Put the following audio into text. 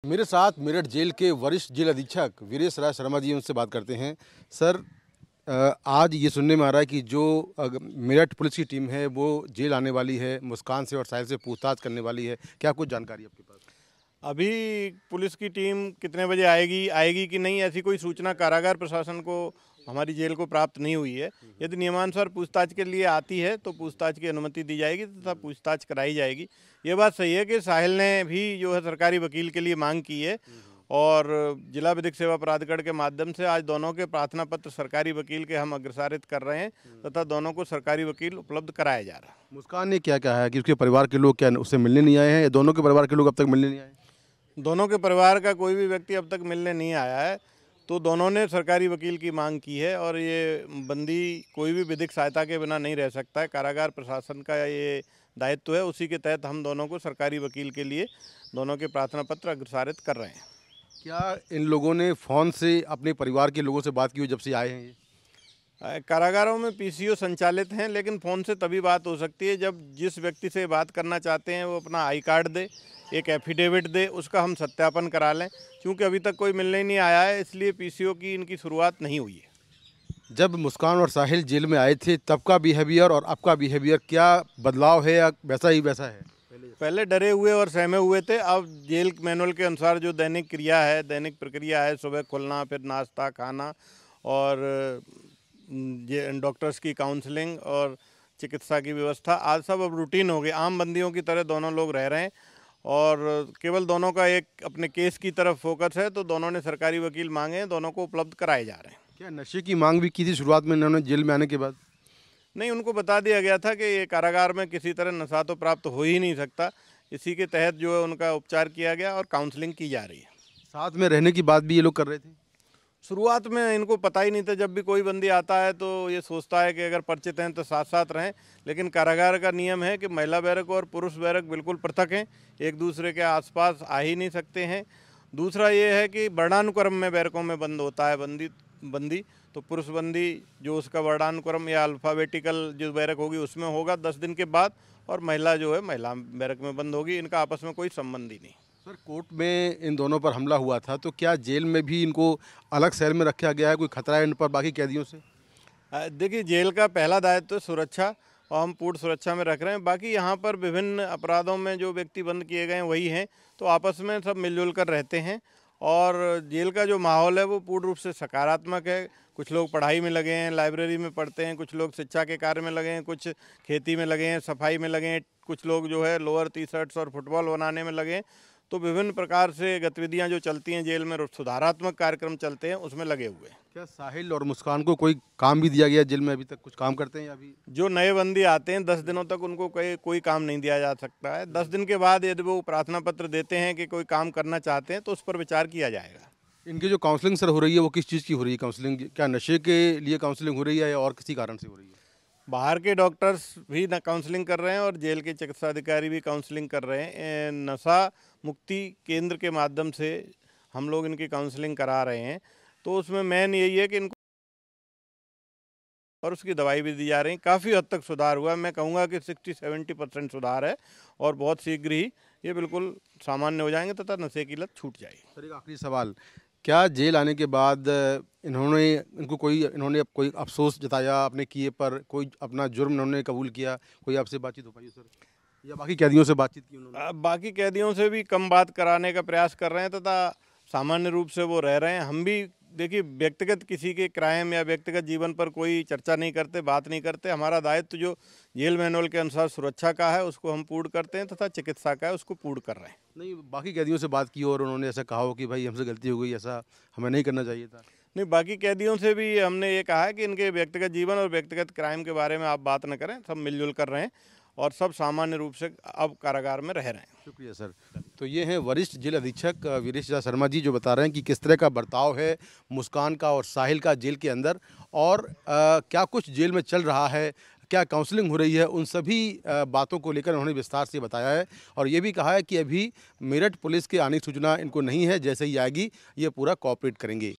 मेरे साथ मेरठ जेल के वरिष्ठ जेल अधीक्षक वीरेश राज शर्मा जी, उनसे बात करते हैं। सर, आज ये सुनने में आ रहा है कि जो मेरठ पुलिस की टीम है वो जेल आने वाली है, मुस्कान से और साहिल से पूछताछ करने वाली है। क्या कुछ जानकारी आपके पास? अभी पुलिस की टीम कितने बजे आएगी आएगी कि नहीं, ऐसी कोई सूचना कारागार प्रशासन को हमारी जेल को प्राप्त नहीं हुई है। यदि नियमानुसार पूछताछ के लिए आती है तो पूछताछ की अनुमति दी जाएगी तथा पूछताछ कराई जाएगी। ये बात सही है कि साहिल ने भी जो है सरकारी वकील के लिए मांग की है और जिला विधिक सेवा प्राधिकरण के माध्यम से आज दोनों के प्रार्थना पत्र सरकारी वकील के हम अग्रसारित कर रहे हैं तथा दोनों को सरकारी वकील उपलब्ध कराया जा रहा है। मुस्कान ने क्या कहा है कि उसके परिवार के लोग क्या उससे मिलने नहीं आए हैं, या दोनों के परिवार के लोग अब तक मिलने नहीं आए? दोनों के परिवार का कोई भी व्यक्ति अब तक मिलने नहीं आया है, तो दोनों ने सरकारी वकील की मांग की है और ये बंदी कोई भी विधिक सहायता के बिना नहीं रह सकता है। कारागार प्रशासन का ये दायित्व है, उसी के तहत हम दोनों को सरकारी वकील के लिए दोनों के प्रार्थना पत्र अग्रसारित कर रहे हैं। क्या इन लोगों ने फ़ोन से अपने परिवार के लोगों से बात की हो जब से आए हैं ये? कारागारों में पीसीओ संचालित हैं, लेकिन फ़ोन से तभी बात हो सकती है जब जिस व्यक्ति से बात करना चाहते हैं वो अपना आई कार्ड दे, एक एफिडेविट दे, उसका हम सत्यापन करा लें। क्योंकि अभी तक कोई मिलने ही नहीं आया है, इसलिए पीसीओ की इनकी शुरुआत नहीं हुई है। जब मुस्कान और साहिल जेल में आए थे तब का बिहेवियर और अब का बिहेवियर क्या बदलाव है, या वैसा ही वैसा है? पहले डरे हुए और सहमे हुए थे, अब जेल मैनुअल के अनुसार जो दैनिक क्रिया है, दैनिक प्रक्रिया है, सुबह खुलना, फिर नाश्ता खाना और डॉक्टर्स की काउंसलिंग और चिकित्सा की व्यवस्था, आज सब अब रूटीन हो गई। आम बंदियों की तरह दोनों लोग रह रहे हैं और केवल दोनों का एक अपने केस की तरफ फोकस है, तो दोनों ने सरकारी वकील मांगे हैं, दोनों को उपलब्ध कराए जा रहे हैं। क्या नशे की मांग भी की थी शुरुआत में इन्होंने जेल में आने के बाद? नहीं, उनको बता दिया गया था कि ये कारागार में किसी तरह नशा तो प्राप्त हो ही नहीं सकता। इसी के तहत जो है उनका उपचार किया गया और काउंसलिंग की जा रही है। साथ में रहने की बात भी ये लोग कर रहे थे? शुरुआत में इनको पता ही नहीं था। जब भी कोई बंदी आता है तो ये सोचता है कि अगर परिचित हैं तो साथ साथ रहें, लेकिन कारागार का नियम है कि महिला बैरक और पुरुष बैरक बिल्कुल पृथक हैं, एक दूसरे के आसपास आ ही नहीं सकते हैं। दूसरा ये है कि वर्णानुक्रम में बैरकों में बंद होता है बंदी तो पुरुष बंदी जो उसका वर्णानुक्रम या अल्फ़ाबेटिकल जो बैरक होगी उसमें होगा 10 दिन के बाद, और महिला जो है महिला बैरक में बंद होगी। इनका आपस में कोई संबंध ही नहीं। सर, कोर्ट में इन दोनों पर हमला हुआ था, तो क्या जेल में भी इनको अलग सेल में रखा गया है? कोई खतरा है इन पर बाकी कैदियों से? देखिए, जेल का पहला दायित्व तो सुरक्षा, और हम पूर्ण सुरक्षा में रख रहे हैं। बाकी यहाँ पर विभिन्न अपराधों में जो व्यक्ति बंद किए गए हैं वही हैं, तो आपस में सब मिलजुल कर रहते हैं और जेल का जो माहौल है वो पूर्ण रूप से सकारात्मक है। कुछ लोग पढ़ाई में लगे हैं, लाइब्रेरी में पढ़ते हैं, कुछ लोग शिक्षा के कार्य में लगे हैं, कुछ खेती में लगे हैं, सफाई में लगे हैं, कुछ लोग जो है लोअर टी शर्ट्स और फुटबॉल बनाने में लगे हैं। तो विभिन्न प्रकार से गतिविधियां जो चलती हैं जेल में, सुधारात्मक कार्यक्रम चलते हैं, उसमें लगे हुए हैं। क्या साहिल और मुस्कान को कोई काम भी दिया गया जेल में? अभी तक कुछ काम करते हैं या अभी? जो नए बंदी आते हैं 10 दिनों तक उनको कोई काम नहीं दिया जा सकता है। 10 दिन के बाद यदि वो प्रार्थना पत्र देते हैं कि कोई काम करना चाहते हैं तो उस पर विचार किया जाएगा। इनकी जो काउंसलिंग सर हो रही है वो किस चीज़ की हो रही है काउंसलिंग? क्या नशे के लिए काउंसलिंग हो रही है या और किसी कारण से हो रही है? बाहर के डॉक्टर्स भी काउंसलिंग कर रहे हैं और जेल के चिकित्सा अधिकारी भी काउंसलिंग कर रहे हैं। नशा मुक्ति केंद्र के माध्यम से हम लोग इनकी काउंसलिंग करा रहे हैं, तो उसमें मेन यही है कि इनको और उसकी दवाई भी दी जा रही है। काफ़ी हद तक सुधार हुआ है, मैं कहूँगा कि 60-70% सुधार है और बहुत शीघ्र ही ये बिल्कुल सामान्य हो जाएंगे तथा नशे की लत छूट जाएगी। सर, एक आखिरी सवाल, क्या जेल आने के बाद इन्होंने कोई अफसोस जताया अपने किए पर? कोई अपना जुर्म इन्होंने कबूल किया? कोई आपसे बातचीत हो पाई सर, या बाकी कैदियों से बातचीत की उन्होंने? बाकी कैदियों से भी कम बात कराने का प्रयास कर रहे हैं तथा सामान्य रूप से वो रह रहे हैं। हम भी देखिए, व्यक्तिगत किसी के क्राइम या व्यक्तिगत जीवन पर कोई चर्चा नहीं करते, बात नहीं करते। हमारा दायित्व जो जेल मैनुअल के अनुसार सुरक्षा का है उसको हम पूर्ण करते हैं तथा चिकित्सा का है उसको पूर्ण कर रहे हैं। नहीं, बाकी कैदियों से बात की और उन्होंने ऐसा कहा हो कि भाई हमसे गलती हो गई, ऐसा हमें नहीं करना चाहिए था? नहीं, बाकी कैदियों से भी हमने ये कहा है कि इनके व्यक्तिगत जीवन और व्यक्तिगत क्राइम के बारे में आप बात न करें, सब मिलजुल कर रहे हैं और सब सामान्य रूप से अब कारागार में रह रहे हैं। शुक्रिया सर। तो ये हैं वरिष्ठ जेल अधीक्षक वीरेश राज शर्मा जी, जो बता रहे हैं कि किस तरह का बर्ताव है मुस्कान का और साहिल का जेल के अंदर, और क्या कुछ जेल में चल रहा है, क्या काउंसलिंग हो रही है, उन सभी बातों को लेकर उन्होंने विस्तार से बताया है। और ये भी कहा है कि अभी मेरठ पुलिस के आने की सूचना इनको नहीं है, जैसे ही आएगी ये पूरा कोऑपरेट करेंगे।